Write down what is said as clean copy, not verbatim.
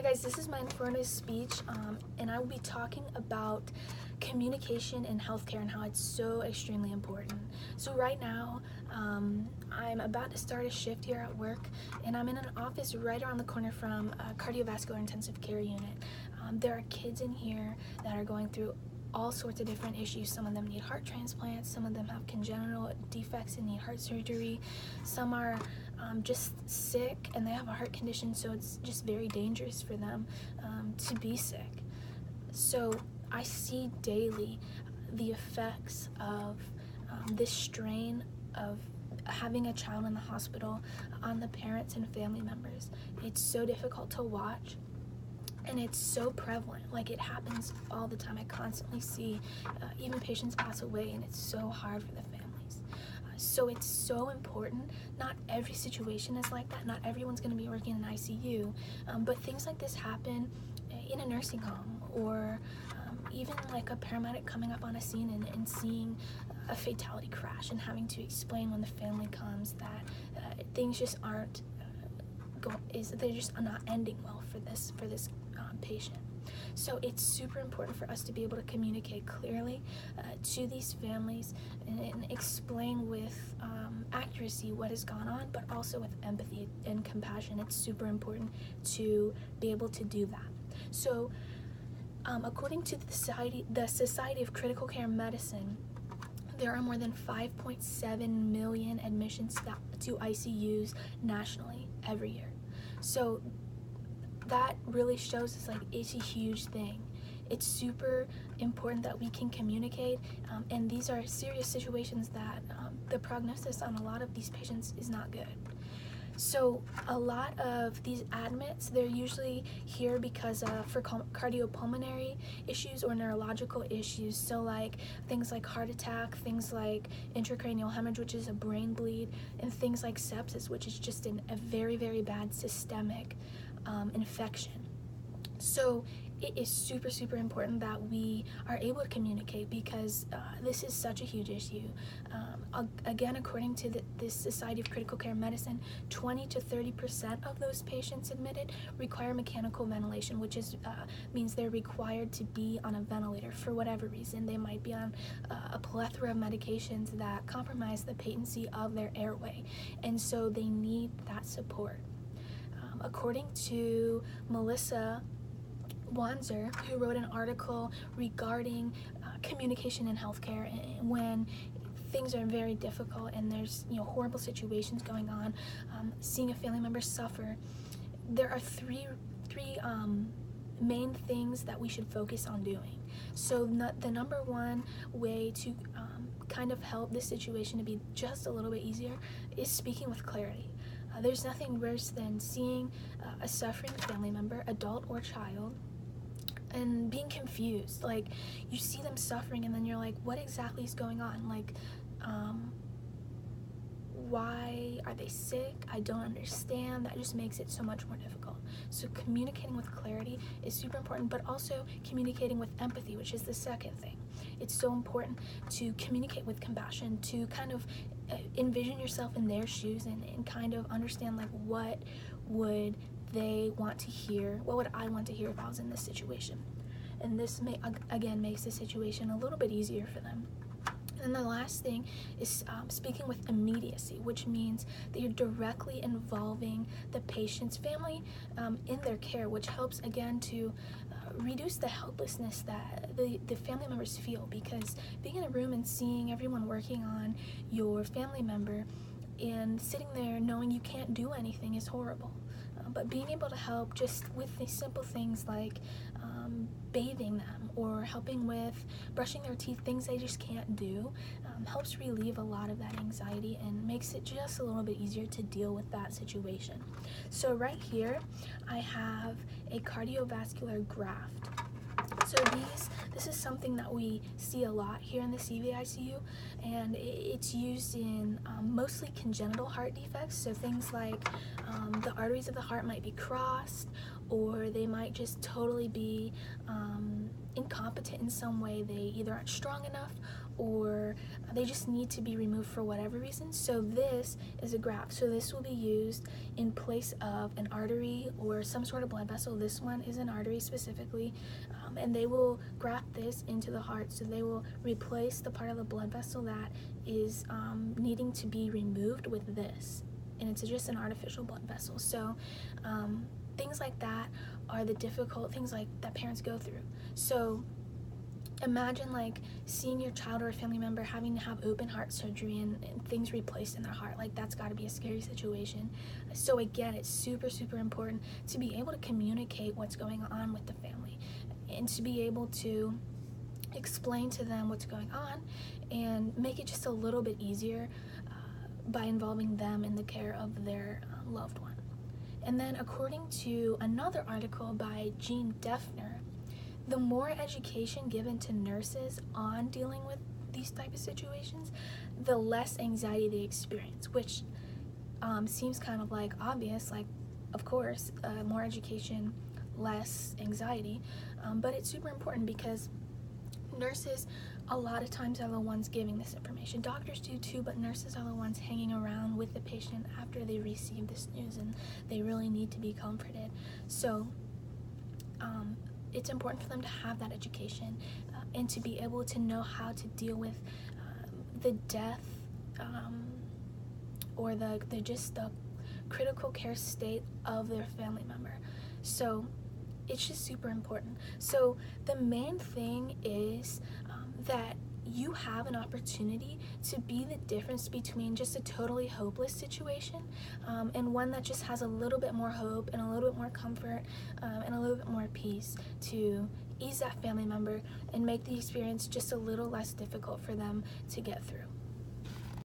guys, this is my informative speech, and I will be talking about communication in healthcare and how it's so extremely important. So right now, I'm about to start a shift here at work, and I'm in an office right around the corner from a cardiovascular intensive care unit. There are kids in here that are going through all sorts of different issues. Some of them need heart transplants, some of them have congenital defects and need heart surgery, some are just sick and they have a heart condition, so it's just very dangerous for them to be sick. So I see daily the effects of this strain of having a child in the hospital on the parents and family members. It's so difficult to watch, and it's so prevalent. Like, it happens all the time. I constantly see even patients pass away, and it's so hard for the families. So it's so important. Not every situation is like that. Not everyone's going to be working in an ICU, but things like this happen in a nursing home, or even like a paramedic coming up on a scene and seeing a fatality crash and having to explain when the family comes that things just aren't they're just not ending well for this patient. So it's super important for us to be able to communicate clearly to these families and explain with accuracy what has gone on, but also with empathy and compassion. It's super important to be able to do that. So according to the Society of Critical Care Medicine, there are more than 5.7 million admissions to ICUs nationally every year. So that really shows us, like, it's a huge thing. It's super important that we can communicate, and these are serious situations that the prognosis on a lot of these patients is not good. So a lot of these admits, they're usually here because for cardiopulmonary issues or neurological issues. So like things like heart attack, things like intracranial hemorrhage, which is a brain bleed, and things like sepsis, which is just a very, very bad systemic infection. So it is super, super important that we are able to communicate, because this is such a huge issue. Again, according to this Society of Critical Care Medicine, 20 to 30% of those patients admitted require mechanical ventilation, which means they're required to be on a ventilator for whatever reason. They might be on a plethora of medications that compromise the patency of their airway, and so they need that support. According to Melissa Wanzer, who wrote an article regarding communication in healthcare when things are very difficult and there's horrible situations going on, seeing a family member suffer, there are three main things that we should focus on doing. So the number one way to kind of help this situation to be just a little bit easier is speaking with clarity. There's nothing worse than seeing a suffering family member, adult or child, and being confused. Like, you see them suffering and then you're like, what exactly is going on? Like, why are they sick? I don't understand. That just makes it so much more difficult. So communicating with clarity is super important, but also communicating with empathy, which is the second thing. It's so important to communicate with compassion, to kind of envision yourself in their shoes and kind of understand, like, what would they want to hear? What would I want to hear if I was in this situation? And this again makes the situation a little bit easier for them. And the last thing is speaking with immediacy, which means that you're directly involving the patient's family in their care, which helps again to reduce the helplessness that the family members feel, because being in a room and seeing everyone working on your family member and sitting there knowing you can't do anything is horrible. But being able to help just with the simple things like bathing them or helping with brushing their teeth, things they just can't do, helps relieve a lot of that anxiety and makes it just a little bit easier to deal with that situation. So right here, I have a cardiovascular graft. So this is something that we see a lot here in the CVICU, and it's used in mostly congenital heart defects. So things like the arteries of the heart might be crossed, or they might just totally be incompetent in some way. They either aren't strong enough or they just need to be removed for whatever reason. So this is a graft. So this will be used in place of an artery or some sort of blood vessel. This one is an artery specifically, and they will graft this into the heart. So they will replace the part of the blood vessel that is needing to be removed with this, and it's just an artificial blood vessel. So things like that are the difficult things like that parents go through. So imagine like seeing your child or a family member having to have open heart surgery and things replaced in their heart. Like, that's got to be a scary situation. So again, it's super important to be able to communicate what's going on with the family and to be able to explain to them what's going on and make it just a little bit easier by involving them in the care of their loved one. And then, according to another article by Jean Defner, the more education given to nurses on dealing with these type of situations, the less anxiety they experience, which seems kind of like obvious, like, of course, more education, less anxiety, but it's super important because nurses a lot of times are the ones giving this information. Doctors do too, but nurses are the ones hanging around with the patient after they receive this news, and they really need to be comforted. So it's important for them to have that education and to be able to know how to deal with the death or the critical care state of their family member. So it's just super important. So the main thing is that you have an opportunity to be the difference between just a totally hopeless situation and one that just has a little bit more hope and a little bit more comfort and a little bit more peace to ease that family member and make the experience just a little less difficult for them to get through.